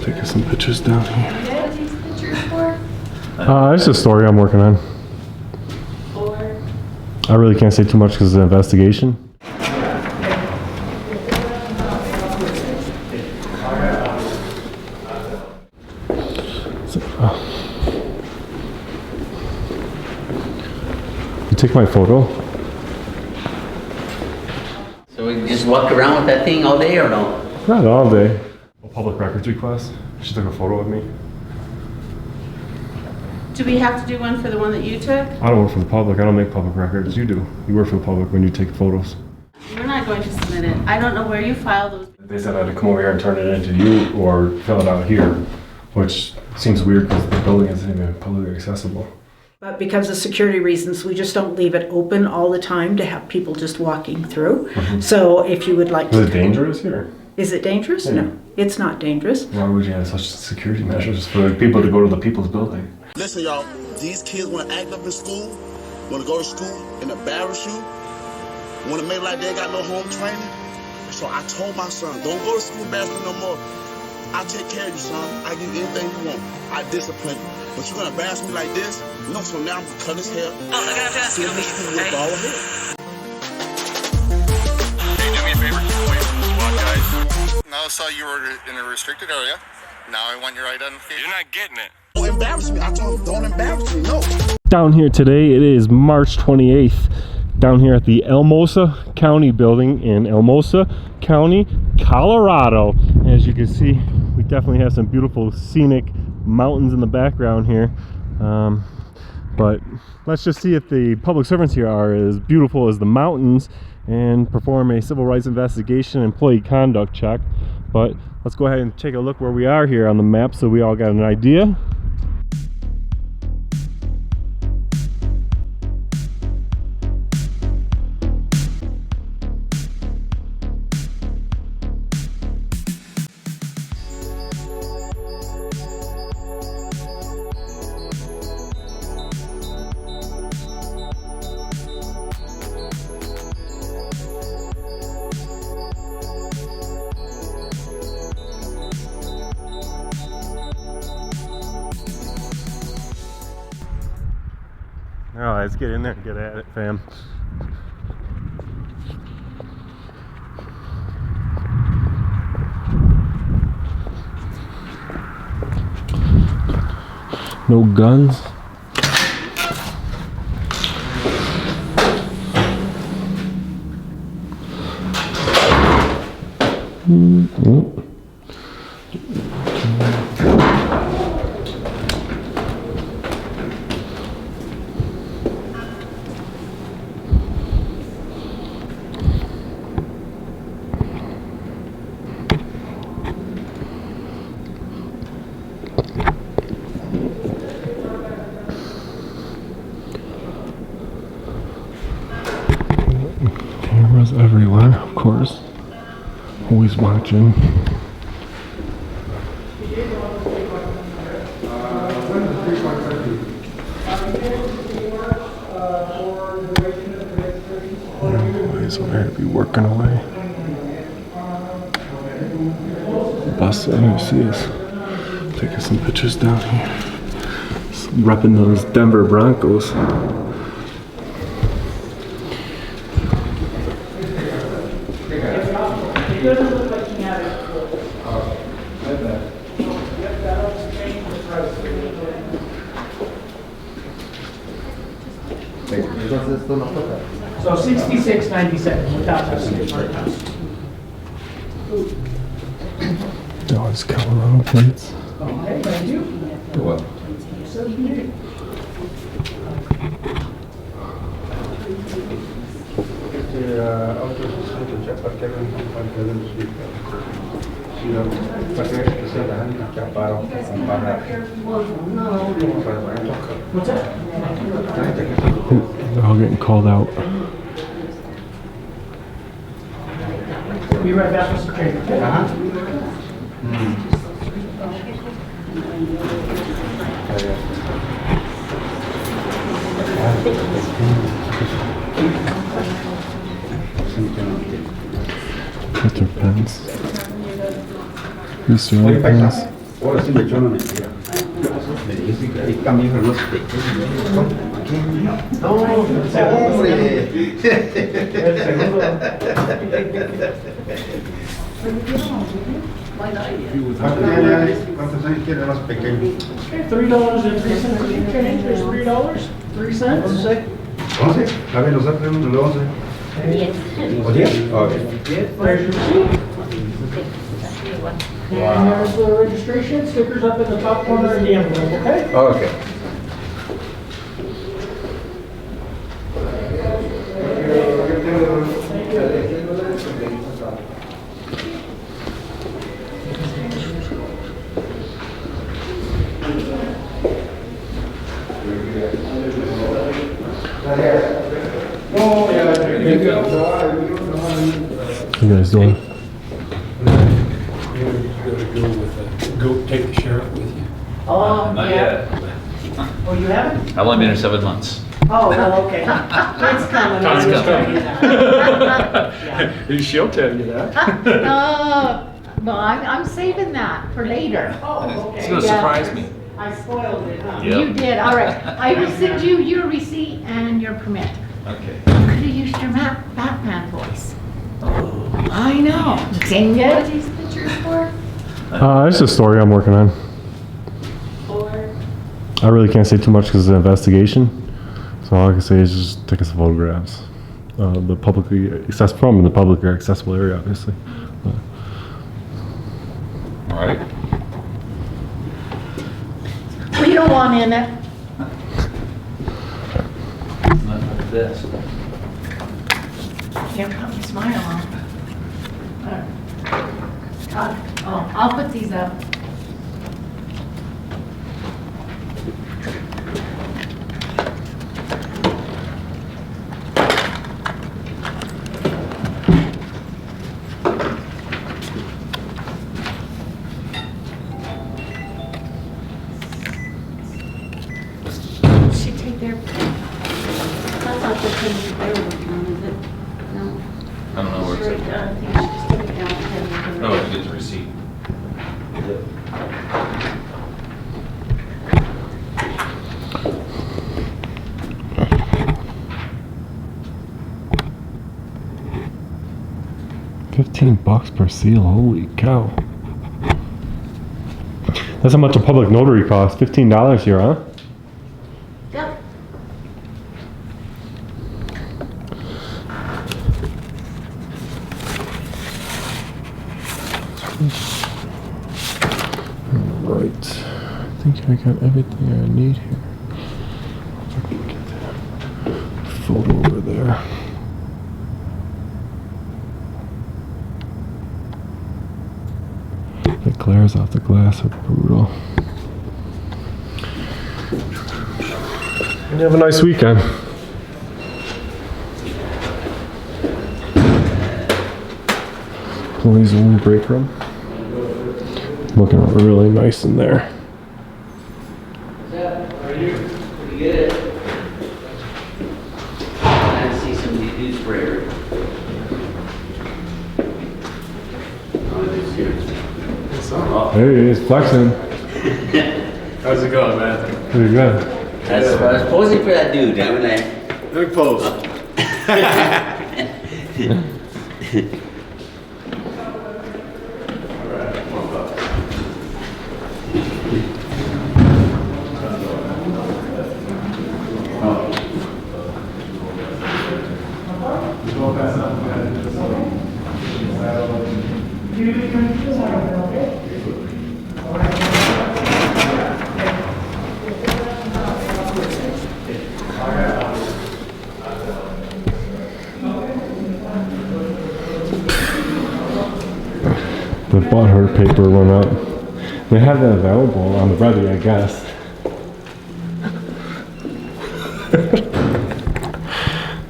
Taking some pictures down here. What are these pictures for? It's a story I'm working on. Or? I really can't say too much because it's an investigation. You take my photo? So we just walk around with that thing all day or no? Not all day. A public records request. She took a photo of me. Do we have to do one for the one that you took? I don't work for the public. I don't make public records. You do. You work for the public when you take photos. We're not going to submit it. I don't know where you file those. They said I had to come over here and turn it into you or fill it out here, which seems weird because the building isn't even publicly accessible. But because of security reasons, we just don't leave it open all the time to have people just walking through. So if you would like to... Is it dangerous here? Is it dangerous? Yeah. No, it's not dangerous. Why would you have such security measures for people to go to the people's building? Listen, y'all, these kids want to act up in school, want to go to school and embarrass you, want to make like they got no home training. So I told my son, don't go to school embarrassing no more. I'll take care of you, son. I give you anything you want. I discipline you. But you're going to embarrass me like this? No, so now I'm going to cut his hair. Oh, I gotta ask you. Hey, Hey, do me a favor. Wait for the SWAT guys. Now I saw you were in a restricted area. Now I want your identification. You're not getting it. Don't embarrass me. I told him, don't embarrass me. No. Down here today, it is March 28th. Down here at the Alamosa County building in Alamosa County, Colorado. As you can see, we definitely have some beautiful scenic mountains in the background here. But let's just see if the public servants here are as beautiful as the mountains and perform a civil rights investigation and employee conduct check. But let's go ahead and take a look where we are here on the map so we all got an idea. All right, let's get in there and get at it, fam. No guns. Cameras everywhere, of course. Always watching. Always over here to be working away. Bus, you see us taking some pictures down here. Repping those Denver Broncos. So 66.97 without that. Oh, it's Colorado plates. Okay, thank you. What? What's that? They're all getting called out. Be right back, Mr. Chairman. With their pens. These are pens. Ahora sí me echó una mentira. Me dice que hay camisas más pequeñas. No, hombre. El segundo. ¿Cuántos años tiene más pequeño? Okay, $3.03 change is $3.03. 11. A ver, los otros de 11. ¿O 10? Ok. There's your receipt. And there's the registration, stickers up in the top corner of the envelope, okay? Ok. What you guys doing? Go take the sheriff with you. Oh, Not yeah. yet. Oh, you haven't? I've only been here 7 months. Oh, well, okay. It's coming. Time's I'll tell coming. you that. She'll tell you that. Well, I'm saving that for later. Oh, It's okay. gonna surprise me. I spoiled it, huh? Yep. You did, all right. I will send you your receipt and your permit. Okay. You could have used your Batman voice. I know. Dang What are it. these pictures for? It's a story I'm working on. Or, I really can't say too much because it's an investigation. So all I can say is just take some photographs. The publicly accessible from the publicly accessible area, obviously. All right. We don't want in it. Not like this. Can't put my smile on. Oh, I'll put these up. She take their. that's not the thing that they're working on, is it? No. I don't know where Straight it's down, at. I think she just took it down and Oh, you get the receipt. $15 per seal. Holy cow! That's how much a public notary costs. $15 here, huh? Yep. Right. I think I got everything I need here. If I can get that photo over there. The glares off the glass are brutal. And you have a nice weekend. Employees only break room. Looking really nice in there. I see somebody do sprayer. Hey, he's flexing. How's it going, man? Pretty good. I was posing for that dude. I was like, Let me pose. The butthurt paper went up. They have that available on the ready, I guess.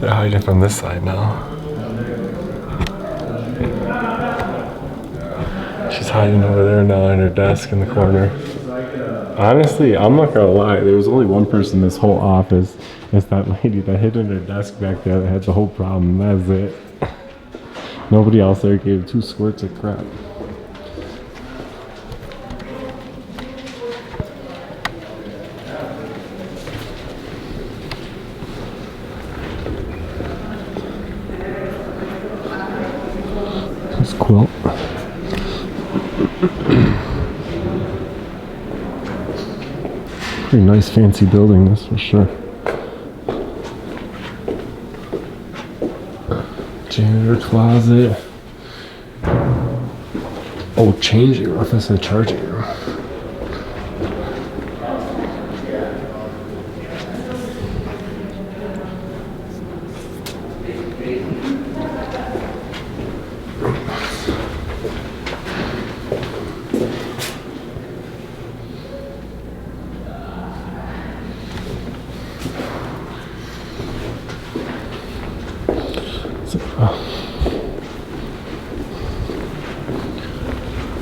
They're hiding from this side now. She's hiding over there now in her desk in the corner. Honestly, I'm not gonna lie, there was only one person in this whole office. It's that lady that hid in her desk back there that had the whole problem. That's it. Nobody else there gave 2 squirts of crap. Pretty nice fancy building, that's for sure. Janitor closet. Oh, changing room. That's a charging room.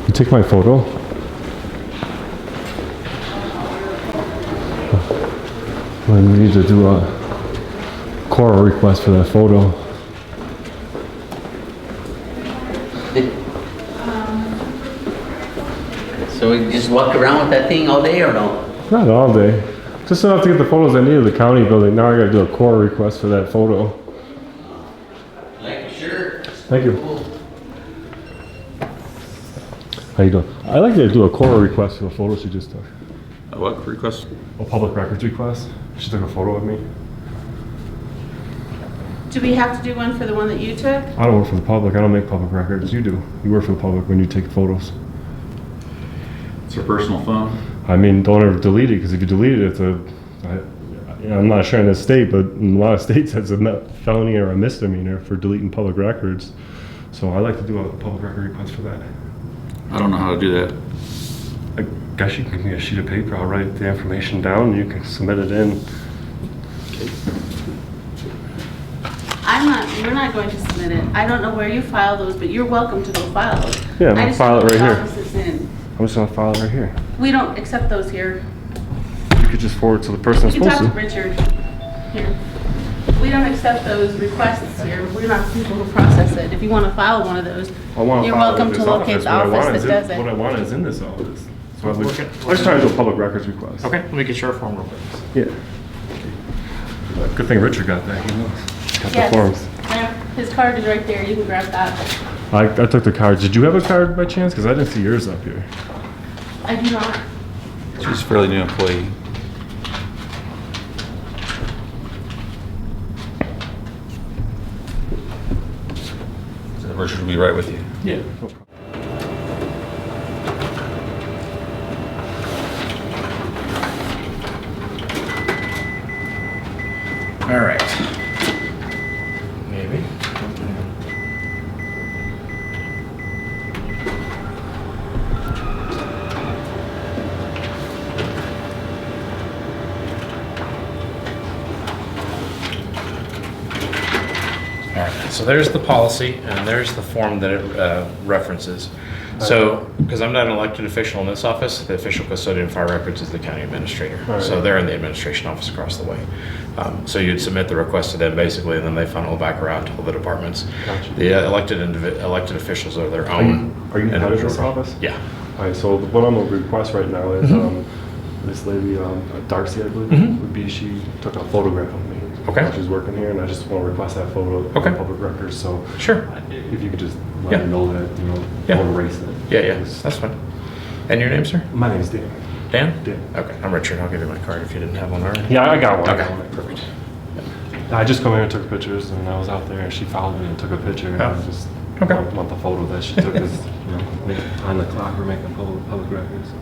You take my photo? We need to do a CORA request for that photo. So we just walk around with that thing all day or no? Not all day. Just enough to get the photos I need of the county building. Now I gotta do a CORA request for that photo. Like your shirt. Thank you. How you doing? I'd like to do a CORA request for the photo she just took. A what request? A public records request. She took a photo of me. Do we have to do one for the one that you took? I don't work for the public. I don't make public records. You do. You work for the public when you take photos. It's her personal phone. I mean, don't ever delete it, because if you delete it, it's I'm not sure in this state, but in a lot of states it's a felony or a misdemeanor for deleting public records. So I like to do a public record request for that. I don't know how to do that. I guess you can give me a sheet of paper. I'll write the information down and you can submit it in. We're not going to submit it. I don't know where you file those, but you're welcome to go file those. Yeah, I'm gonna file it right here. Office is in. I'm just gonna file it right here. We don't accept those here. You could just forward it to the person that's You can supposed talk to. to Richard here. We don't accept those requests here. We're not the people who process it. If you want to file one of those, you're welcome to locate the office that does it. What I want is in this office. So I'm just trying to do a public records request. Okay, let me get your form real quick. Yeah. Good thing Richard got that. He knows. Got the Yes. forms. There. His card is right there. You can grab that. I took the card. Did you have a card by chance? Because I didn't see yours up here. I do not. She's a fairly new employee. So Richard will be right with you. Yeah. All right. Maybe. All right, so there's the policy, and there's the form that it references. So, because I'm not an elected official in this office, the official custodian of fire records is the county administrator. So they're in the administration office across the way. So you'd submit the request to them basically, and then they funnel back around to all the departments. Gotcha. The elected officials are their own. Are you head of this individual. office? Yeah. All right, so what I'm going to request right now is this lady, Darcy, I believe, would be, she took a photograph of me. Okay. While she's working here, and I just want to request that photo of Okay. public records. So Sure. if you could just let Yeah. me know that, Yeah. don't erase it. Yeah, that's fine. And your name, sir? My name's Dan. Dan? Dan. Okay, I'm Richard. I'll give you my card if you didn't have one already. Yeah, I got one. I Okay, got one. perfect. I just come here and took pictures, and I was out there, and she followed me and took a picture. And I just Okay. want the photo that she took is, on the clock. We're making public records.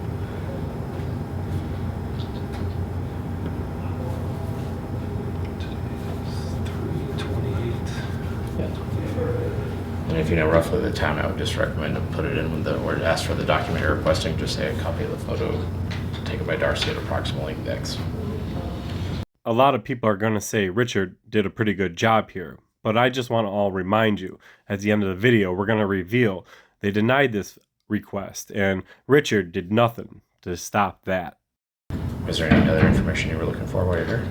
And if you know roughly the time, I would just recommend to put it in with the, or ask for the document you're requesting, just say a copy of the photo taken by Darcy at approximately X. A lot of people are going to say Richard did a pretty good job here, but I just want to all remind you, at the end of the video, we're going to reveal they denied this request, and Richard did nothing to stop that. Is there any other information you were looking for while you're here?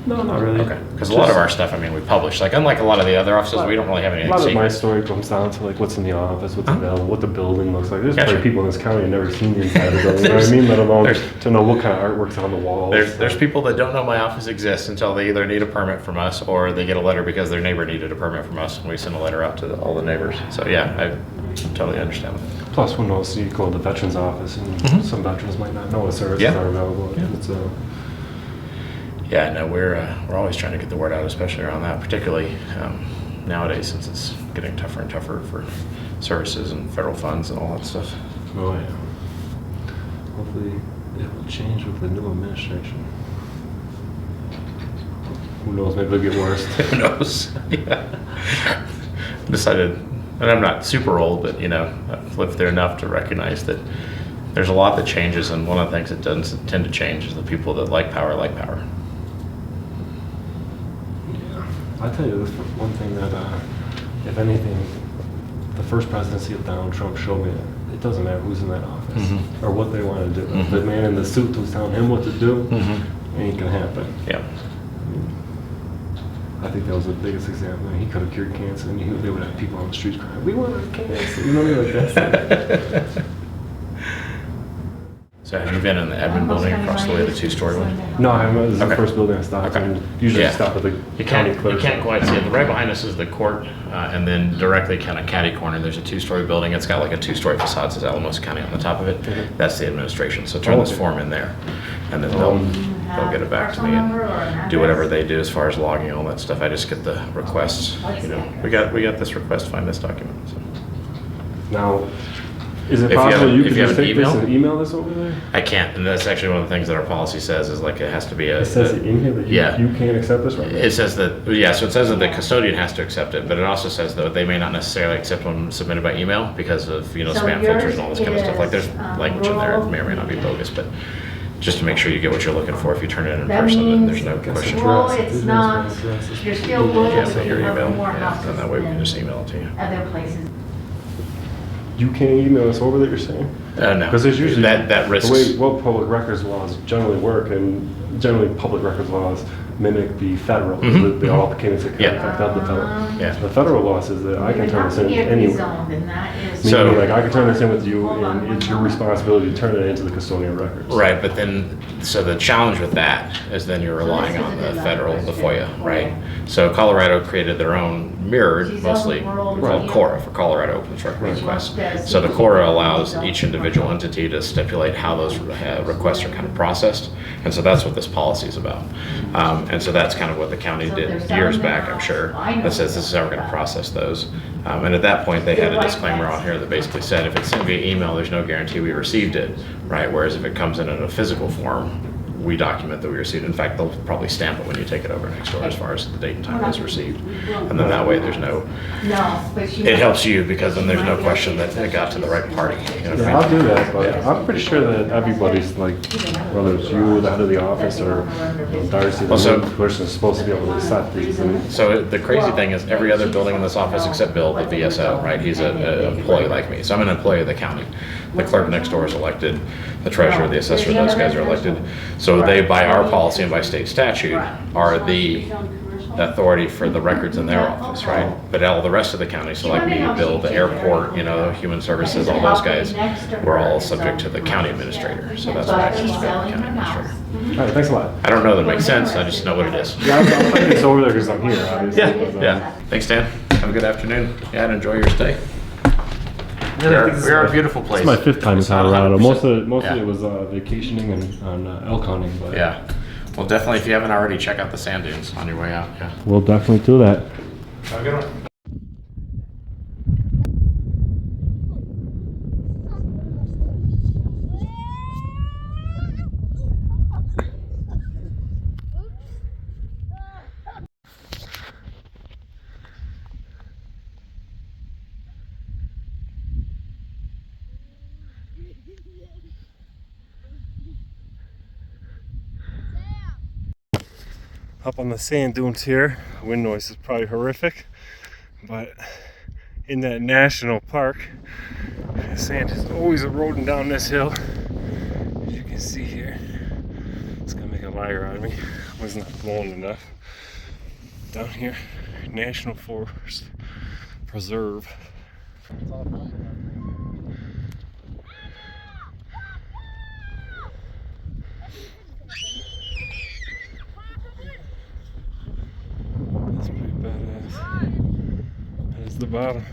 No, not really. Okay, because a lot of our stuff, I mean, we publish. Like, unlike a lot of the other offices, we don't really have anything A lot of my secret. story comes down to like what's in the office, what's available, what the building looks like. There's Gotcha. probably people in this county who've never seen the inside of the building, you know what I mean? Let alone to know what kind of artwork's on the walls. There's people that don't know my office exists until they either need a permit from us or they get a letter because their neighbor needed a permit from us, and we send a letter out to all the neighbors. So yeah, totally understand that. Plus, who knows, you go to the veterans office and some veterans might not know what services are available. It's, Yeah, I know we're always trying to get the word out, especially around that, particularly nowadays since it's getting tougher and tougher for services and federal funds and all that stuff. Oh yeah. Hopefully it will change with the new administration. Who knows, maybe it'll get worse. Who knows? Yeah. Decided, and I'm not super old, but you know, I've lived there enough to recognize that there's a lot that changes, and one of the things that doesn't tend to change is the people that like power like power. Yeah. I tell you this one thing that, if anything, the first presidency of Donald Trump showed me that it doesn't matter who's in that office or what they want to do. If the man in the suit who's telling him what to do, ain't gonna happen. Yeah. I think that was the biggest example. He could have cured cancer, and they would have people on the streets crying, "We want our cancer." You know what I mean? Like that. So have you been in the admin building across the way, the two-story one? No, I haven't. This is the first building I stopped in. Usually I stop at the county clerk. You can't quite see it. Right behind us is the court, and then directly kind of catty corner, there's a two-story building. It's got like a two-story facade, says Alamosa County on the top of it. That's the administration. So turn this form in there, and then they'll get it back to me and do whatever they do as far as logging all that stuff. I just get the requests. You know, we got this request. Find this document. So. Now, is it possible you could just take this and email this over there? I can't, and that's actually one of the things that our policy says is like it has to be a. It says it in here that you can't accept this right now? It says that, so it says that the custodian has to accept it, but it also says that they may not necessarily accept one submitted by email because of, spam filters and all this kind of stuff. Like there's language in there, it may or may not be bogus, but just to make sure you get what you're looking for, if you turn it in person, then there's no question. Well, it's not, you're still Yeah, so your looking email, for more and that way we can just email it to you. other places. You can't email us over that, you're saying? No. Because there's usually that risks. The way public records laws generally work, and generally public records laws mimic the federal. They all came into effect of the federal. The federal law says that I can turn this in anywhere. So, like I can turn this in with you, and it's your responsibility to turn it into the custodial records. Right, but then, so the challenge with that is then you're relying on the federal, the FOIA, right? So Colorado created their own mirrored, mostly called CORA, for Colorado Open Record Requests. So the CORA allows each individual entity to stipulate how those requests are kind of processed, and so that's what this policy is about. And so that's kind of what the county did years back, I'm sure, that says this is how we're going to process those. And at that point, they had a disclaimer on here that basically said if it's sent via email, there's no guarantee we received it, right? Whereas if it comes in a physical form, we document that we received. In fact, they'll probably stamp it when you take it over next door as far as the date and time it was received. And then that way there's no, it helps you because then there's no question that it got to the right party. You know what I mean? I'll do that, but I'm pretty sure that everybody's like, whether it's you, the head of the office, or Darcy, the new person is supposed to be able to set these. So the crazy thing is every other building in this office except Bill, the VSO, right? He's an employee like me. So I'm an employee of the county. The clerk next door is elected. The treasurer, the assessor, those guys are elected. So they, by our policy and by state statute, are the authority for the records in their office, right? But all the rest of the county, so like me, Bill, the airport, human services, all those guys, we're all subject to the county administrator. So that's what happens to the county administrator. All right, thanks a lot. I don't know that it makes sense. I just know what it is. Yeah, I'll put this over there because I'm here, obviously. Yeah. Thanks, Dan. Have a good afternoon. Yeah, and enjoy your stay. We are a beautiful place. It's my 5th time in Colorado. Most of it was vacationing and on elk hunting. But yeah. Well, definitely, if you haven't already, check out the sand dunes on your way out. Yeah. We'll definitely do that. Have a good one. Up on the sand dunes here, wind noise is probably horrific, but in that national park, the sand is always eroding down this hill. As you can see here, it's gonna make a liar out of me. I was not blowing enough. Down here, National Forest Preserve. That's pretty badass. There's the bottom.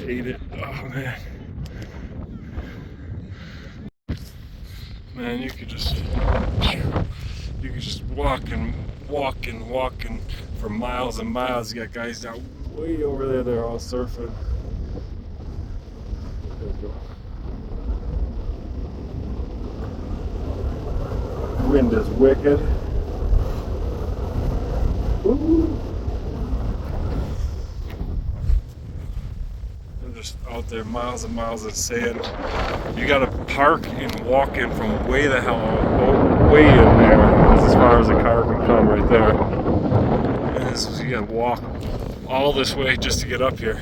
hate it. Oh man. Man, you could just walk and for miles and miles. You got guys down way over there, they're all surfing. There we go. Wind is wicked. Woo. I'm just out there, miles and miles of sand. You gotta park and walk in from way the hell way in there. That's as far as a car can come right there. And this is, you gotta walk all this way just to get up here.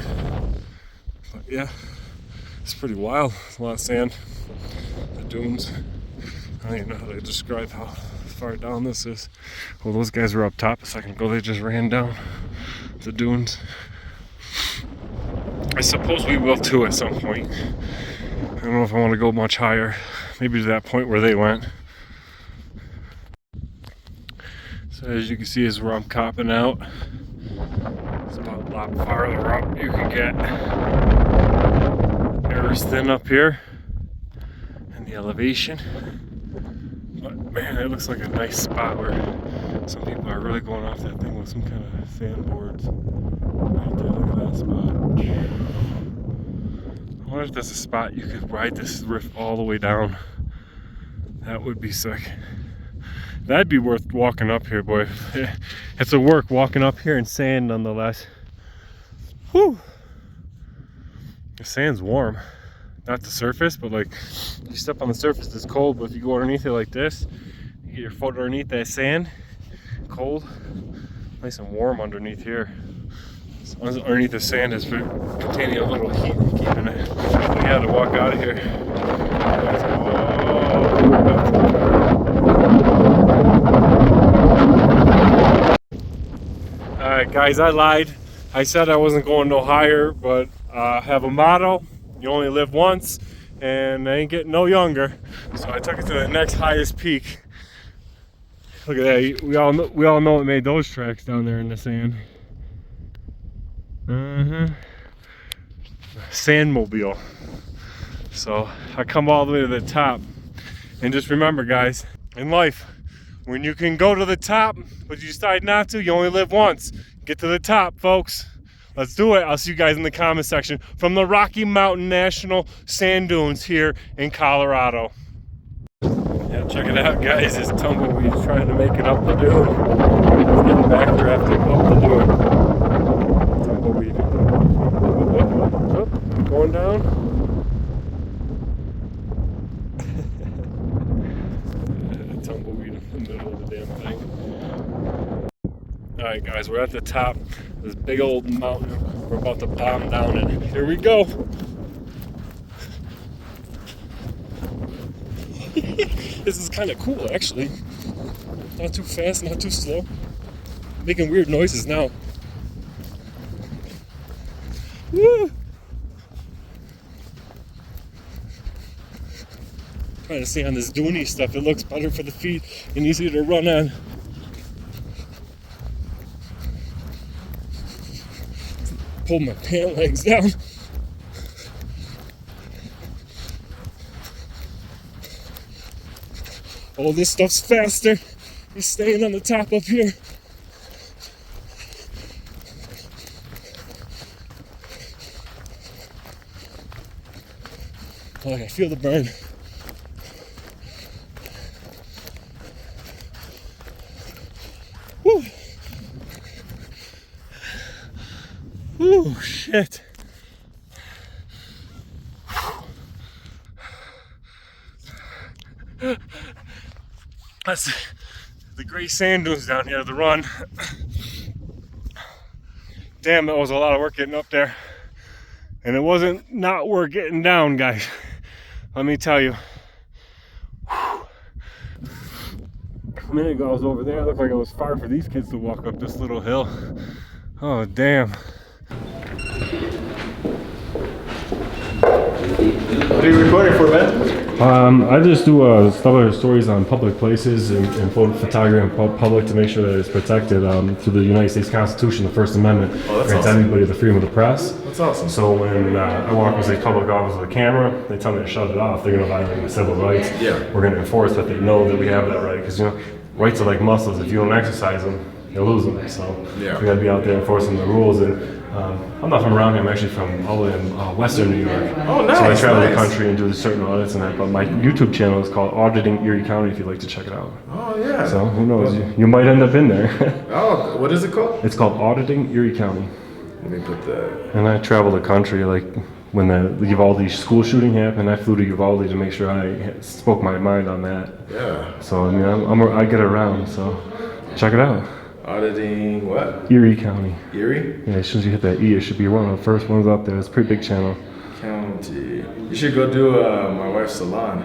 But yeah, it's pretty wild. A lot of sand. The dunes. I don't even know how to describe how far down this is. Well, those guys were up top a second ago. They just ran down the dunes. I suppose we will too at some point. I don't know if I want to go much higher. Maybe to that point where they went. So as you can see, is where I'm copping out. It's about a lot farther up you can get. Air is thin up here. And the elevation. But man, it looks like a nice spot where some people are really going off that thing with some kind of sandboards. Right there, look at that spot. I wonder if there's a spot you could ride this rift all the way down. That would be sick. That'd be worth walking up here, boy. It's a work walking up here in sand nonetheless. Whew. The sand's warm. Not the surface, but like you step on the surface, it's cold, but if you go underneath it like this, you get your foot underneath that sand, cold, nice and warm underneath here. As long as underneath the sand is containing a little heat and keeping it. We had to walk out of here. Alright guys, I lied. I said I wasn't going no higher, but I have a motto. You only live once, and I ain't getting no younger. So I took it to the next highest peak. Look at that. We all know what made those tracks down there in the sand. Sandmobile. So I come all the way to the top. And just remember, guys, in life, when you can go to the top, but you decide not to, you only live once. Get to the top, folks. Let's do it. I'll see you guys in the comment section from the Rocky Mountain National Sand Dunes here in Colorado. Yeah, check it out, guys. It's tumbleweed trying to make it up the dune. It's getting backdrafted up the dune. Tumbleweed. Oh, going down. Tumbleweed in the middle of the damn thing. Alright guys, we're at the top of this big old mountain. We're about to bomb down it. Here we go. This is kind of cool actually. Not too fast, not too slow. Making weird noises now. Woo! Trying to stay on this duney stuff. It looks better for the feet and easier to run on. Pull my pant legs down. Oh, this stuff's faster. He's staying on the top up here. Oh, I feel the burn. Woo! Ooh, shit. That's the great sand dunes down here, the run. Damn, that was a lot of work getting up there. And it wasn't not work getting down, guys. Let me tell you. A minute ago I was over there. It looked like it was far for these kids to walk up this little hill. Oh, damn. What are you recording for, man? I just do stories on public places and photography in public to make sure that it's protected through the United States Constitution. The First Amendment grants everybody the freedom of the press. That's awesome. So when I walk into a public office with a camera, they tell me to shut it off. They're going to violate my civil rights. Yeah. We're going to enforce that they know that we have that right, because rights are like muscles. If you don't exercise them, you'll lose them. So we got to be out there enforcing the rules. And I'm not from around here. I'm actually from all the way in Western New York. Oh, nice. So I travel the country and do certain audits and that. But my YouTube channel is called Auditing Erie County, if you'd like to check it out. Oh, yeah. So who knows? You might end up in there. Oh, what is it called? It's called Auditing Erie County. Let me put that. And I travel the country, like when the Uvalde school shooting happened, I flew to Uvalde to make sure I spoke my mind on that. Yeah. So I mean, I get around. So check it out. Auditing what? Erie County. Erie? Yeah, as soon as you hit that E, it should be one of the first ones up there. It's a pretty big channel. County. You should go do my wife's salon.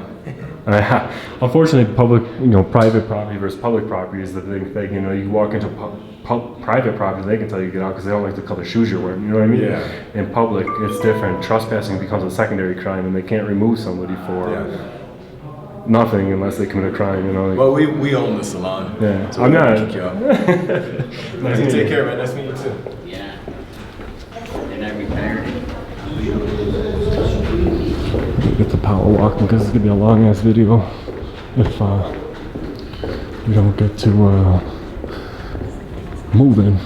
Unfortunately, private property versus public property is the big thing. You walk into private property, they can tell you to get out because they don't like the color shoes you're wearing. You know what I mean? Yeah. In public, it's different. Trespassing becomes a secondary crime, and they can't remove somebody for nothing unless they commit a crime. Well, we own the salon. Yeah. So I'm not. Kick you out. Nice to take care, man. Nice to meet you too. Yeah. And I retired. Get the power walking because it's gonna be a long ass video if we don't get to moving.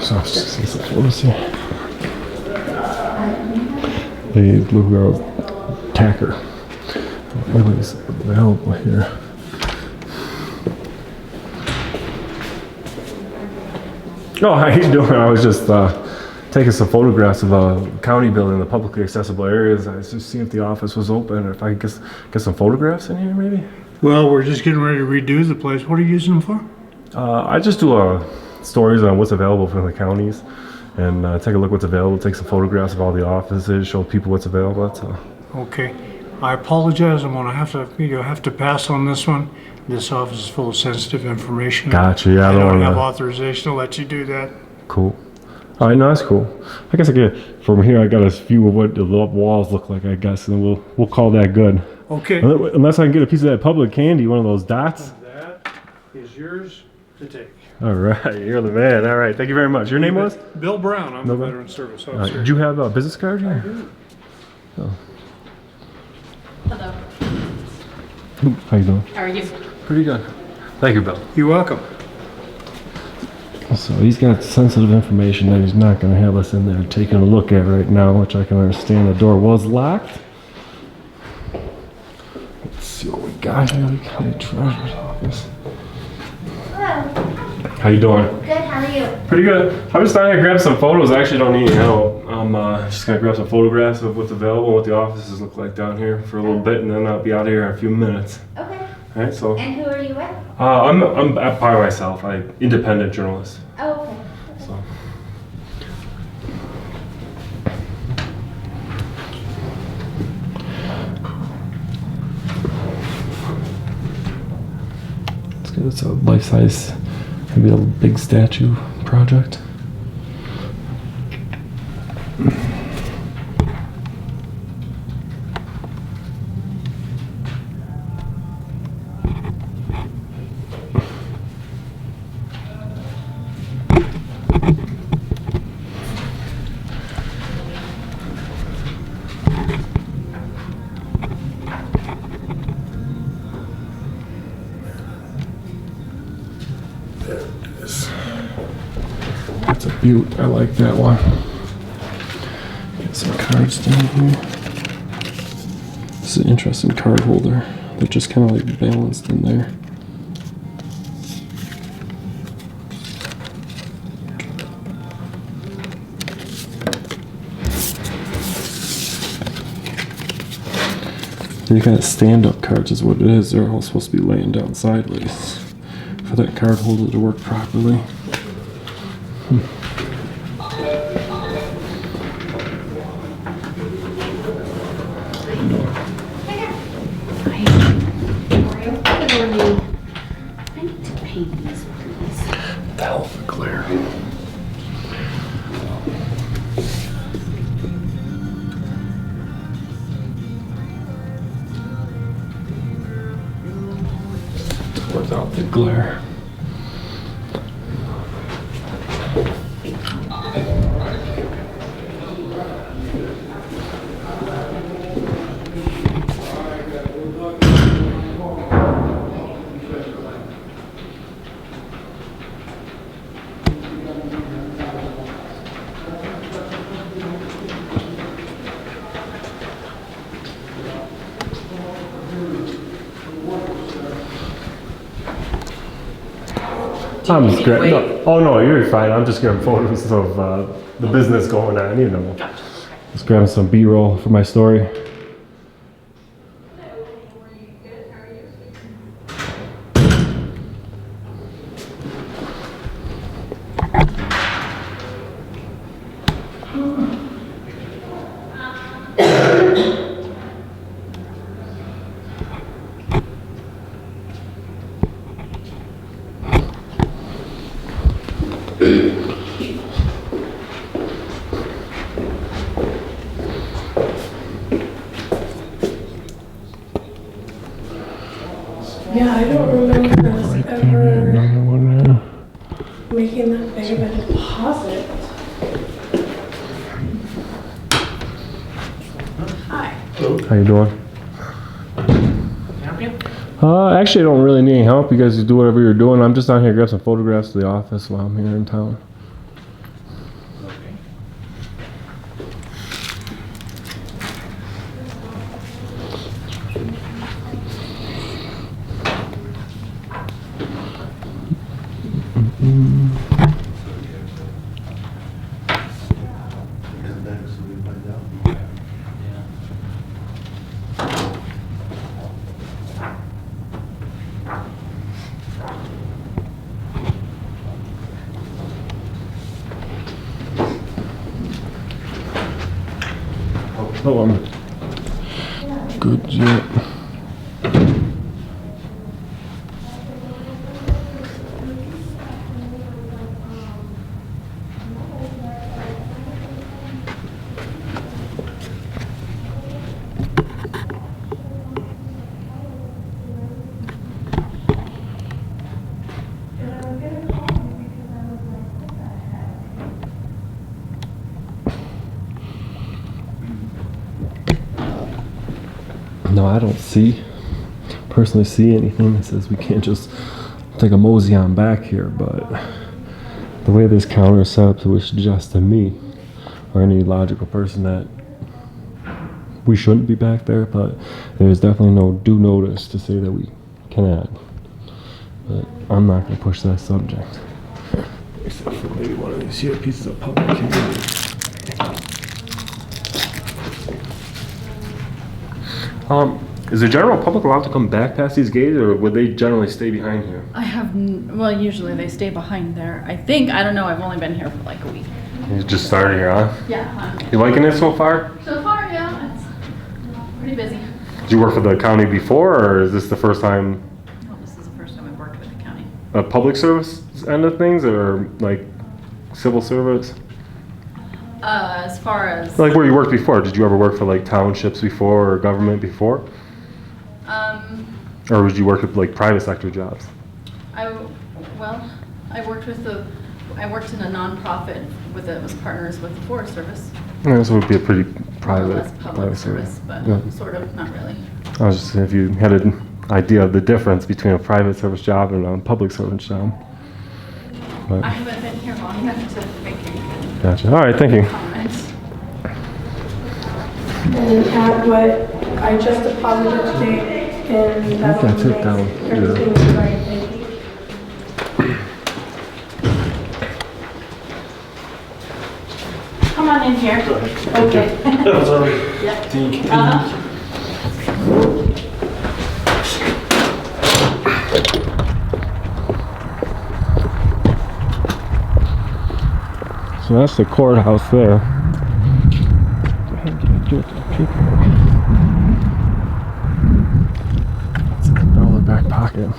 So I'm just seeing some photos here. The blue girl tacker. Everybody's available here. Oh, how you doing? I was just taking some photographs of a county building, the publicly accessible areas. I was just seeing if the office was open, or if I could get some photographs in here, maybe. Well, we're just getting ready to redo the place. What are you using them for? I just do stories on what's available from the counties, and take a look what's available, take some photographs of all the offices, show people what's available. That's all. Okay. I apologize. I'm gonna have to pass on this one. This office is full of sensitive information. Gotcha. Yeah, I don't wanna... have authorization to let you do that. Cool. All right, no, that's cool. I guess from here I got a view of what the walls look like, I guess, and we'll call that good. Okay. Unless I can get a piece of that public candy, one of those dots. That is yours to take. All right, you're the man. All right, thank you very much. Your name was? Bill Brown. I'm the Veteran Service Officer. Did you have a business card here? I do. Oh. Hello. How you doing? How are you? Pretty good. Thank you, Bill. You're welcome. So he's got sensitive information that he's not going to have us in there taking a look at right now, which I can understand. The door was locked. Let's see what we got here. The county treasurer's office. Hello. How you doing? Good, how are you? Pretty good. I'm just down here to grab some photos. I actually don't need any help. I'm just going to grab some photographs of what's available and what the offices look like down here for a little bit, and then I'll be out here in a few minutes. Okay. All right, so. And who are you with? I'm by myself. I'm independent journalist. Oh, okay. So. It's good. It's a life-size, maybe a big statue project. That's a beaut. I like that one. Get some cards down here. This is an interesting card holder. They're just kind of like balanced in there. These kind of stand-up cards is what it is. They're all supposed to be laying down sideways for that card holder to work properly. glare. I'm just grabbing. No, oh no, you're fine. I'm just grabbing photos of the business going on. You know, just grabbing some B-roll for my story. Yeah, I don't remember us ever making that big of a deposit. Hi. How you doing? Help you? Actually, I don't really need any help. You guys do whatever you're doing. I'm just down here to grab some photographs to the office while I'm here in town. Oh, I'm good jet. No, I don't personally see anything that says we can't just take a mosey on back here, but the way this counter is set up would suggest to me, or any logical person, that we shouldn't be back there, but there's definitely no due notice to say that we cannot. But I'm not going to push that subject, except for maybe one of these here pieces of public community. Is the general public allowed to come back past these gates, or would they generally stay behind here? Well, usually they stay behind there. I don't know, I've only been here for like a week. You just started here, huh? Yeah. You liking it so far? So far, yeah, it's pretty busy. Did you work for the county before, or is this the first time? No, this is the first time I've worked with the county. A public service end of things, or like civil service? As far as... Like where you worked before, did you ever work for like townships before, or government before? Or would you work with like private sector jobs? I worked in a non-profit that was partners with the Forest Service. Yeah, this would be a pretty private, Less public service, but yeah. Sort of, not really. I was just saying, if you had an idea of the difference between a private service job and a public service job. But, I haven't been here long enough to make any gotcha. All right, thank you. comments. And add what I just deposited today, and that That's will it down. make everything right. Thank you. Come on in here. Go ahead. Okay. That's all right. Yep. Thank you. So that's the courthouse there. It's in all the back pocket.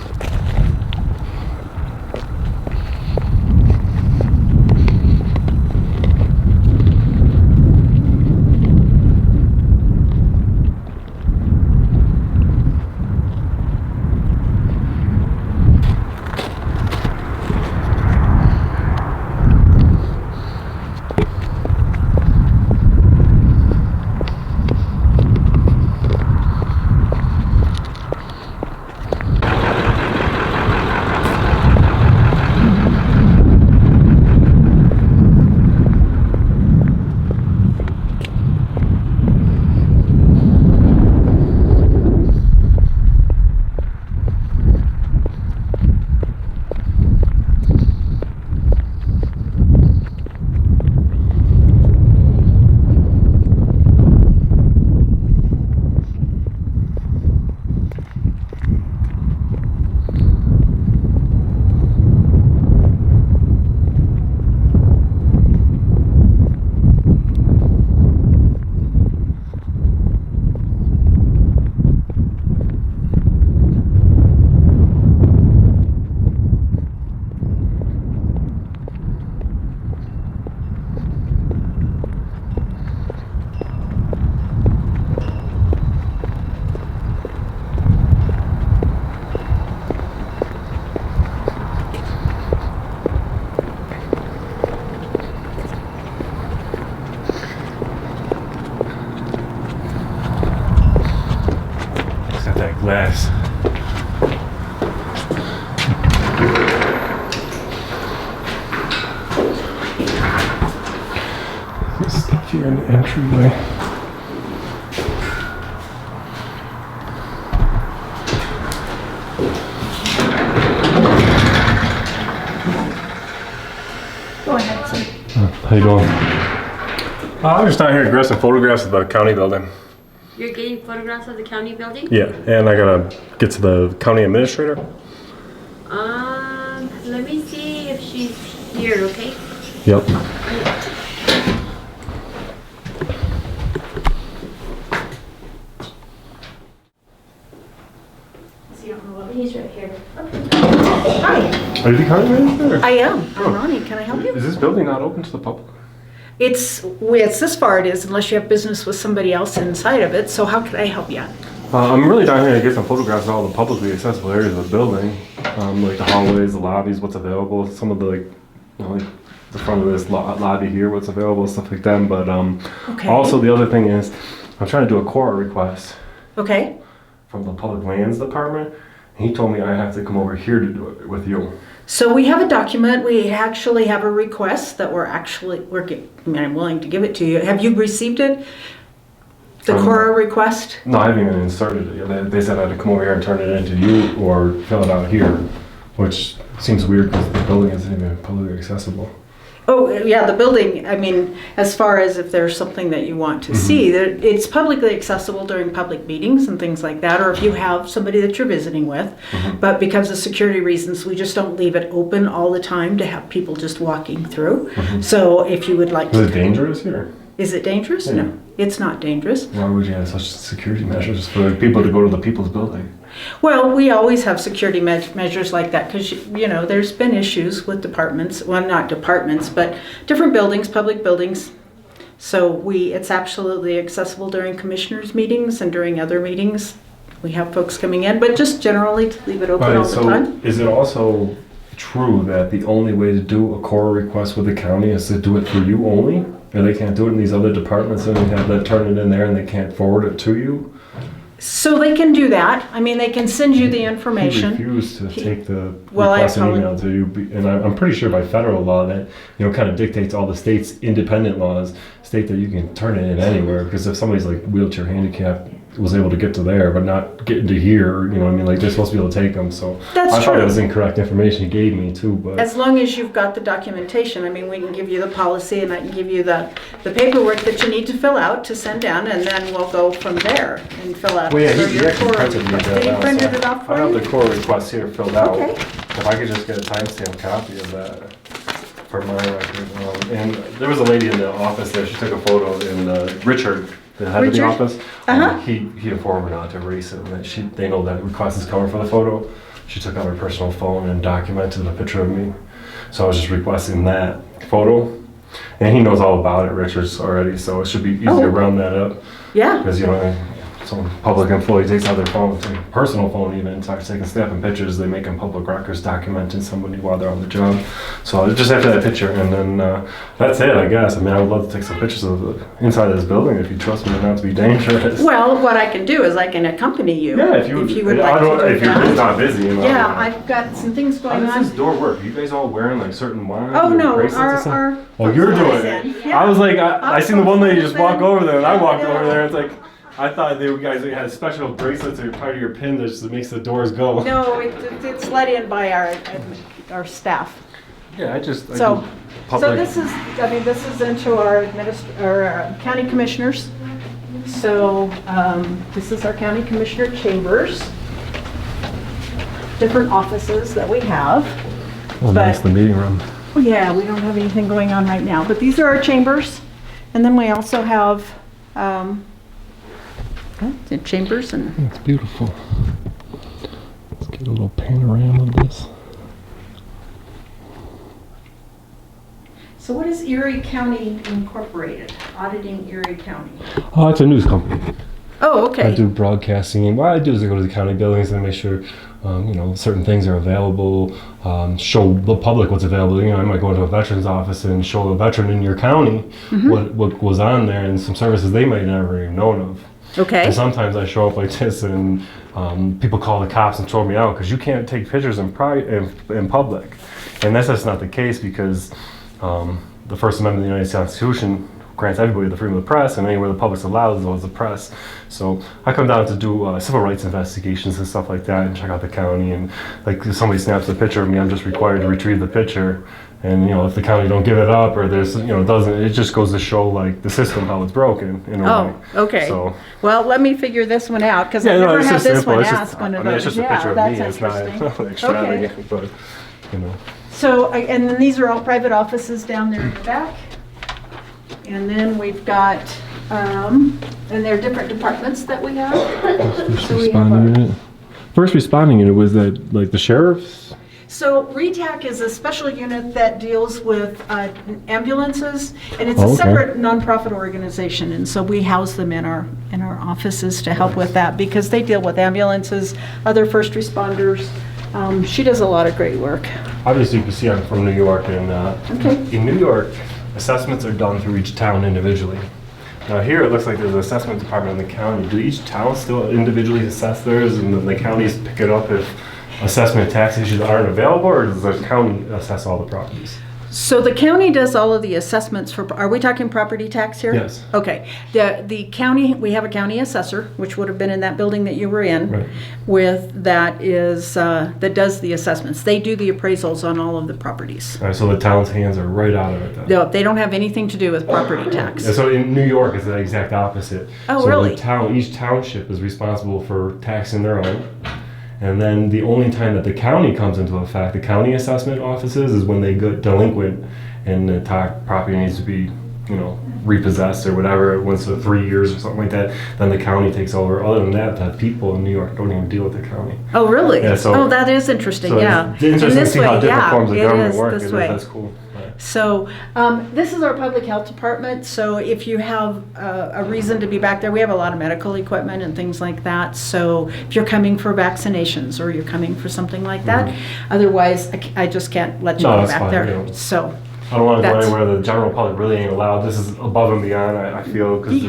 mess. There's stuff here in the entryway. Go ahead, sir. How you doing? I'm just down here to grab some photographs of the county building. You're getting photographs of the county building? Yeah, and I gotta get to the county administrator. Let me see if she's here, okay? Yep. He's right here. Hi, Are you the county administrator? I am. I'm Roni. Can I help you? Is this building not open to the public? It's this far it is, unless you have business with somebody else inside of it. So how can I help you? I'm really down here to get some photographs of all the publicly accessible areas of the building, like the hallways, the lobbies, what's available, some of the like the front of this lobby here, what's available, stuff like that. But Okay. also the other thing is, I'm trying to do a CORA request Okay. from the Public Lands Department. And he told me I have to come over here to do it with you. So we have a document. We actually have a request that I'm willing to give it to you. Have you received it? The CORA request? No, I haven't even inserted it yet. They said I had to come over here and turn it into you or fill it out here, which seems weird because the building isn't even publicly accessible. Oh, yeah, the building, I mean, as far as if there's something that you want to see, it's publicly accessible during public meetings and things like that, or if you have somebody that you're visiting with. But because of security reasons, we just don't leave it open all the time to have people just walking through. So if you would like to... Is it dangerous here? Is it dangerous? Yeah. No, it's not dangerous. Why would you have such security measures for people to go to the people's building? Well, we always have security measures like that because, you know, there's been issues with departments, well, not departments, but different buildings, public buildings. So it's absolutely accessible during commissioners' meetings and during other meetings. We have folks coming in, but just generally to leave it open all the time. Is it also true that the only way to do a CORA request with the county is to do it for you only? Or they can't do it in these other departments and they have that turn it in there and they can't forward it to you? So they can do that. I mean, they can send you the information. He refused to take the request and email to you, and I'm pretty sure by federal law that, you know, kind of dictates all the states' independent laws state that you can turn it in anywhere, because if somebody's like wheelchair handicapped was able to get to there but not get to here, you know what I mean, like they're supposed to be able to take them. So That's I thought true. that was incorrect information he gave me too, but As long as you've got the documentation, I mean, we can give you the policy and I can give you the paperwork that you need to fill out to send in, and then we'll go from there and fill out. well, yeah, for he your actually CORA printed me request. that Did he out, print so it off for I have you? the CORA request here filled out. Okay. If I could just get a timestamp copy of that for my record. And there was a lady in the office there, she took a photo, and Richard, the head of the office, he informed her not to erase it, and that they know that request is coming for the photo. She took out her personal phone and documented a picture of me. So I was just requesting that photo. And he knows all about it, Richard's already, so it should be easy to round that up. Yeah. Because, you know, some public employee takes out their phone, their personal phone even, and starts taking snapping pictures. They make them public records documenting somebody while they're on the job. So just after that picture, and then that's it, I guess. I mean, I would love to take some pictures of the inside of this building if you trust me not to be dangerous. Well, what I can do is I can accompany you. Yeah, if you would like to do if you're that. not busy. You know, Yeah, I've got some things going How on. does this door work? Are you guys all wearing like certain wires? Oh, or no, bracelets or something? our Oh, you're doing folks it. in. I was like, I seen the one lady just walk in. over there, and I walked over there. It's like, I thought you guys had special bracelets or part of your pin that just makes the doors go. No, it's let in by our staff. Yeah, I do So public. this is into our county commissioners. So this is our county commissioner chambers. Different offices that we have. Oh, nice, the meeting room. Yeah, we don't have anything going on right now, but these are our chambers. And then we also have the chambers and... It's beautiful. Let's get a little panorama of this. So what is Erie County Incorporated? Auditing Erie County. Oh, it's a news company. Oh, okay. I do broadcasting, and what I do is I go to the county buildings and make sure, you know, certain things are available, show the public what's available. You know, I might go into a veteran's office and show a veteran in your county what goes on there and some services they might never even known of. Okay. And sometimes I show up like this, and people call the cops and throw me out because you can't take pictures in public. And that's just not the case, because the First Amendment of the United States Constitution grants everybody the freedom of the press, and anywhere the public's allowed is the press. So I come down to do civil rights investigations and stuff like that, and check out the county. And like if somebody snaps a picture of me, I'm just required to retrieve the picture. And if the county don't give it up, or there's doesn't, it just goes to show like the system how it's broken in a way. Oh, okay. So well, let me figure this one out, because I never had this one asked one of those. It's just a picture of me. It's not interesting. extravagant, but So, and then these are all private offices down there in the back. And then we've got, and there are different departments that we have. So we have First responding unit, was that like the sheriff's? So RETAC is a special unit that deals with ambulances, and it's a separate nonprofit organization, and so we house them in our offices to help with that, because they deal with ambulances, other first responders. She does a lot of great work. Obviously, you can see I'm from New York, and in New York, assessments are done through each town individually. Now here, it looks like there's an assessment department in the county. Do each town still individually assess theirs, and then the counties pick it up if assessment tax issues aren't available, or does the county assess all the properties? So the county does all of the assessments for, are we talking property tax here? Yes. Okay. The county, we have a county assessor, which would have been in that building that you were in, right. that does the assessments. They do the appraisals on all of the properties. All right, so the town's hands are right out of it then? No, they don't have anything to do with property tax. Yeah, so in New York, it's the exact opposite. Oh, so really? Each township is responsible for taxing their own. And then the only time that the county comes into effect, the county assessment offices, is when they go delinquent and the property needs to be, repossessed or whatever, once for 3 years or something like that, then the county takes over. Other than that, the people in New York don't even deal with the county. Oh, really? Yeah, so, that is interesting, so yeah. It's interesting to see how different forms of government work. This way. That's cool. Right. So this is our public health department. So if you have a reason to be back there, we have a lot of medical equipment and things like that. So if you're coming for vaccinations or you're coming for something like that, otherwise I just can't let you go back there. So I don't want to go anywhere the general public really ain't allowed. This is above and beyond, I feel, because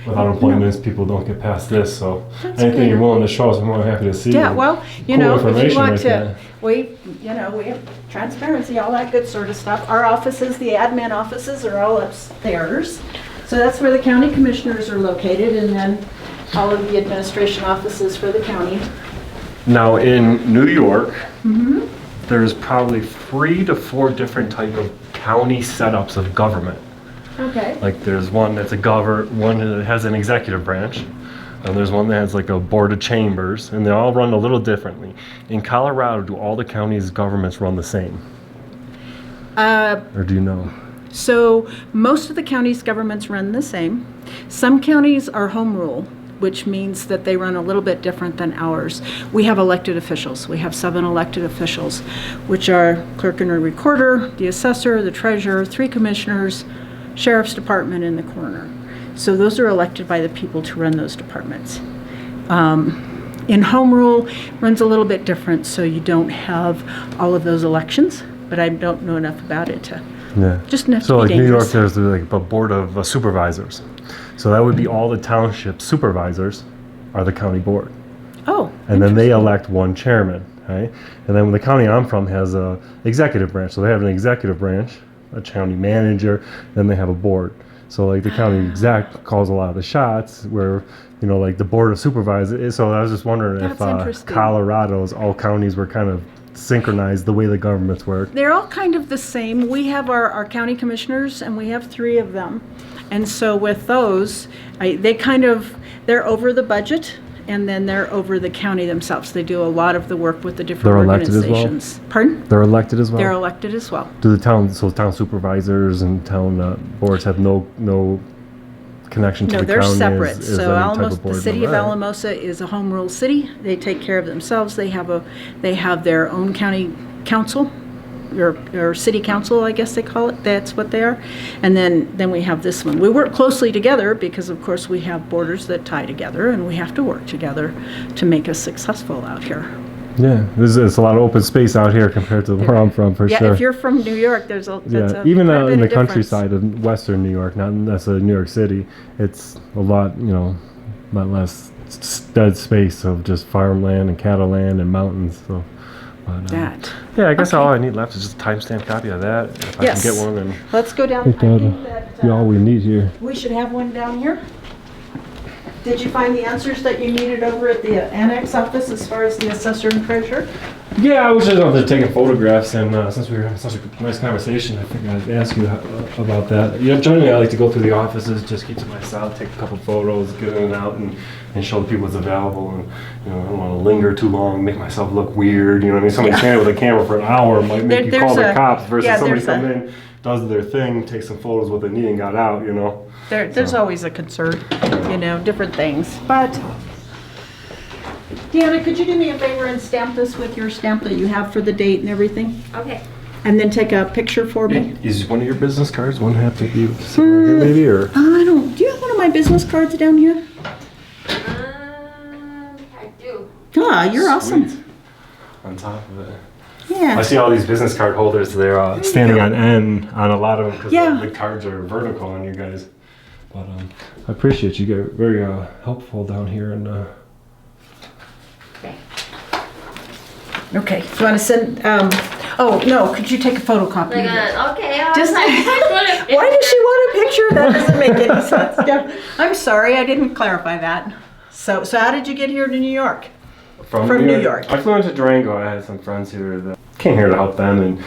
without employment, people don't get past this. So anything you're willing to show us, I'm more than happy to see. Yeah, well, if you want to, we have transparency, all that good sort of stuff. Our offices, the admin offices, are all upstairs. So that's where the county commissioners are located, and then all of the administration offices for the county. Now in New York, there's probably 3 to 4 different type of county setups of government. Okay. Like there's one that's one that has an executive branch, and there's one that has like a board of chambers, and they all run a little differently. In Colorado, do all the counties' governments run the same? Or do you know? So most of the counties' governments run the same. Some counties are home rule, which means that they run a little bit different than ours. We have elected officials. We have 7 elected officials, which are clerk and recorder, the assessor, the treasurer, 3 commissioners, sheriff's department, and the coroner. So those are elected by the people to run those departments. In home rule, runs a little bit different, so you don't have all of those elections, but I don't know enough about it to just enough so to be like dangerous. New York, there's like a board of supervisors. So that would be all the township supervisors are the county board. Oh, and then they elect one chairman, right? And then when the county I'm from has a executive branch, so they have an executive branch, a county manager, then they have a board. So like the county exec calls a lot of the shots, where like the board of supervisors. So I was just wondering if Colorado's all counties were kind of synchronized the way the governments work. They're all kind of the same. We have our county commissioners, and we have 3 of them. And so with those, they're over the budget, and then they're over the county themselves. They do a lot of the work with the different organizations. As well? Pardon? They're elected as well? They're elected as well. Do the town supervisors and town boards have no connection to the county? No, they're separate. As so Alamosa, the city of Alamosa is a home rule city. They take care of themselves. They have their own county council, or city council, I guess they call it. That's what they are. And then we have this one. We work closely together because, of course, we have borders that tie together, and we have to work together to make us successful out here. Yeah, there's a lot of open space out here compared to where I'm from, for sure. Yeah, if you're from New York, that's even in the difference. Countryside of Western New York, not necessarily New York City, it's a lot, lot less dead space of just farmland and cattle land and mountains. So, but, yeah, I guess all I need left is just a timestamp copy of that. If I can get one, and Let's go down. I think that'll be all we need here. We should have one down here. Did you find the answers that you needed over at the annex office as far as the assessor and treasurer? Yeah, I was just out there taking photographs, and since we were having such a nice conversation, I figured I'd ask you about that. Yeah, generally I like to go through the offices, just keep to myself, take a couple photos, get in and out, and show the people what's available. And I don't want to linger too long, make myself look weird. You know what I mean? Somebody standing with a camera for an hour might make you call the cops versus somebody come in, does their thing, take some photos what they need and got out. You know. There's always a concern, different things. But Deanna, could you do me a favor and stamp this with your stamp that you have for the date and everything? Okay. And then take a picture for me. Is one of your business cards one have to be somewhere here maybe, or? I don't. Do you have one of my business cards down here? I do. Ah, you're awesome. On top of it. Yeah. I see all these business card holders. They're standing on end on a lot of them because the cards are vertical on you guys. But I appreciate you. Get very helpful down here, and. Okay. Do you want to send? Oh no. Could you take a photocopy? Okay. Just. Why does she want a picture? That doesn't make any sense. Yeah. I'm sorry. I didn't clarify that. So how did you get here to New York? From New York. I flew into Durango. I had some friends here that came here to help them, and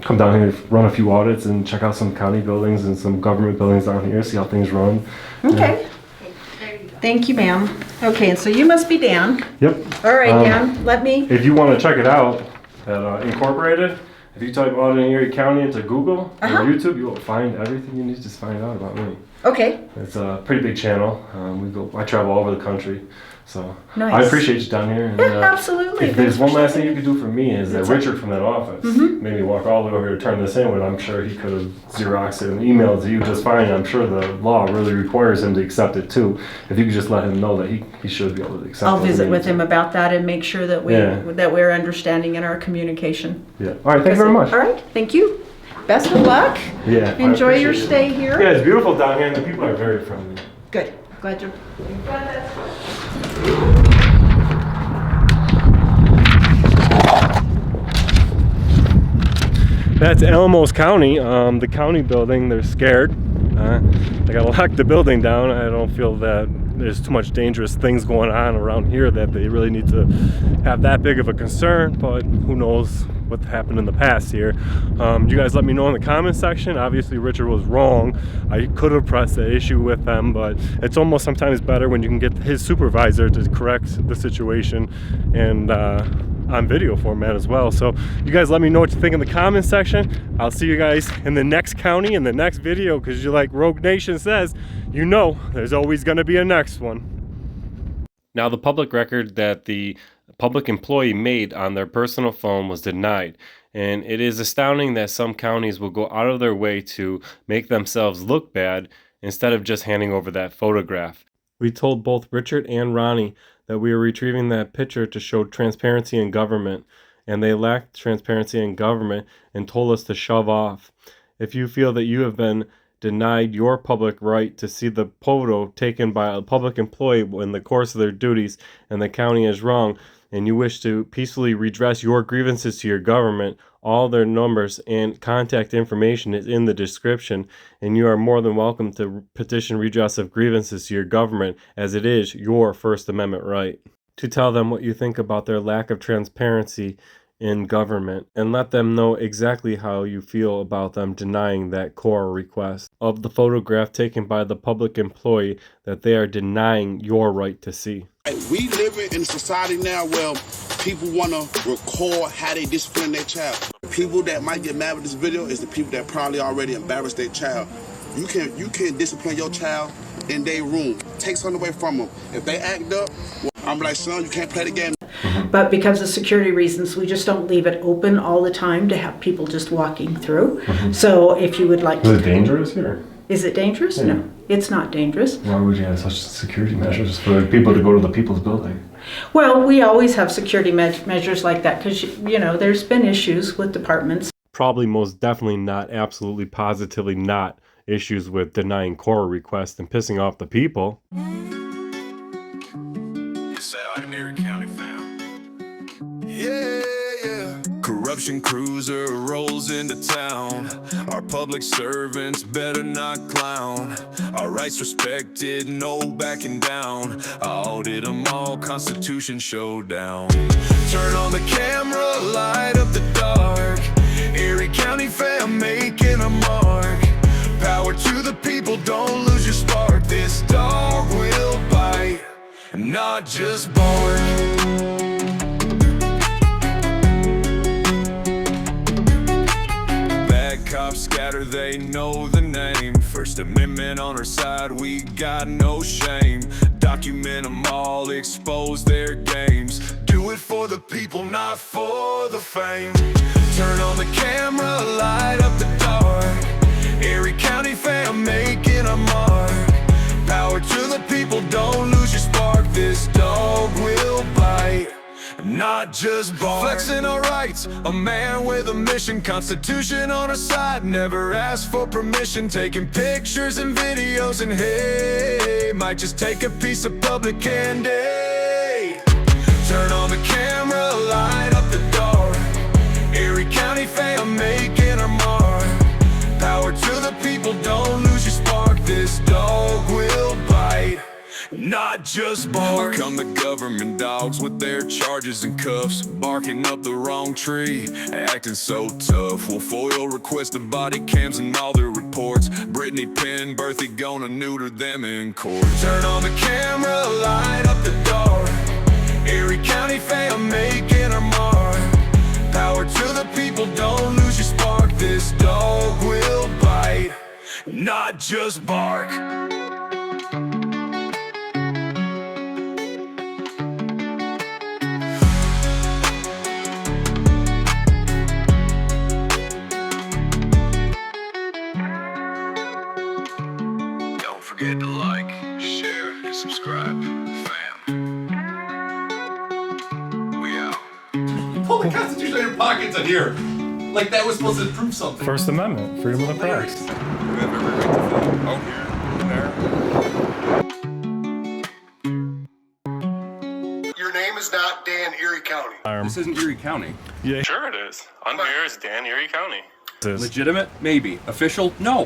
come down here, run a few audits, and check out some county buildings and some government buildings down here, see how things run. Okay. Thank you, ma'am. Okay, and so you must be Dan. Yep. All right, Dan. Let me. If you want to check it out, at Incorporated, if you type Audit in Erie County into Google or YouTube, you will find everything you need to find out about me. Okay. It's a pretty big channel. I travel all over the country. So nice. I appreciate you down here. And, absolutely. If there's one last thing you could do for me is that Richard from that office made me walk all the way over here to turn this in, when I'm sure he could have Xeroxed it and emailed to you just fine. I'm sure the law really requires him to accept it too. If you could just let him know that he should be able to accept it. I'll visit with him about that and make sure that we're understanding in our communication. Yeah. All right. Thank you very much. All right. Thank you. Best of luck. Yeah. Enjoy your stay here. Yeah, it's beautiful down here, and the people are very friendly. Good. Glad you're. That's Alamosa County, the county building. They're scared. They gotta lock the building down. I don't feel that there's too much dangerous things going on around here that they really need to have that big of a concern, but who knows what happened in the past here. You guys let me know in the comment section. Obviously Richard was wrong. I could have pressed the issue with them, but it's almost sometimes better when you can get his supervisor to correct the situation, and on video format as well. So you guys let me know what you think in the comment section. I'll see you guys in the next county in the next video, because you, like Rogue Nation says, you know there's always going to be a next one. Now, the public record that the public employee made on their personal phone was denied, and it is astounding that some counties will go out of their way to make themselves look bad instead of just handing over that photograph. We told both Richard and Roni that we were retrieving that picture to show transparency in government, and they lacked transparency in government and told us to shove off. If you feel that you have been denied your public right to see the photo taken by a public employee in the course of their duties and the county is wrong, and you wish to peacefully redress your grievances to your government, all their numbers and contact information is in the description, and you are more than welcome to petition redress of grievances to your government, as it is your First Amendment right. To tell them what you think about their lack of transparency in government, and let them know exactly how you feel about them denying that CORA request of the photograph taken by the public employee that they are denying your right to see. We live in a society now where people want to record how they discipline their child. People that might get mad with this video is the people that probably already embarrassed their child. You can discipline your child in their room. Take something away from them. If they act up, well, I'm like, son, you can't play the game. But because of security reasons, we just don't leave it open all the time to have people just walking through. So if you would like to... Is it dangerous here? Is it dangerous? Yeah. No, it's not dangerous. Why would you have such security measures for people to go to the people's building? Well, we always have security measures like that because, there's been issues with departments. Probably most definitely not, absolutely positively not, issues with denying CORA requests and pissing off the people. corruption cruiser rolls into town. Our public servants better not clown. Our rights respected, no backing down. I audit them all, Constitution showdown. Turn on the camera, light up the dark. Erie County fam making a mark. Power to the people, don't lose your spark. This dog will bite, not just bark. Bad cops scatter, they know the name. First Amendment on our side, we got no shame. Document them all, expose their games. Do it for the people, not for the fame. Turn on the camera, light up the dark. Erie County fam making a mark. Power to the people, don't lose your spark. This dog will bite, not just bark. Flexing our rights, a man with a mission. Constitution on our side, never asked for permission. Taking pictures and videos and hey, might just take a piece of public candy. Turn on the camera, light up the dark. Erie County fam making a mark. Power to the people, don't lose your spark. This dog will bite, not just bark. Here come the government dogs with their charges and cuffs, barking up the wrong tree, acting so tough. We'll FOIL request the body cams and all their reports. Brittany Penn, Berthy gonna neuter them in court. Turn on the camera, light up the dark. Erie County fam making a mark. Power to the people, don't lose your spark. This dog will bite, not just bark. Don't forget to like, share, and subscribe, fam. We out. Pull the Constitution out of your pockets in here. Like that was supposed to prove something. First Amendment, freedom of the press. We have every right to film. Oh, here, there. Your name is not Dan, Erie County. This isn't Erie County. Yeah. Sure it is. On here is Dan, Erie County. Legitimate? Maybe. Official? No.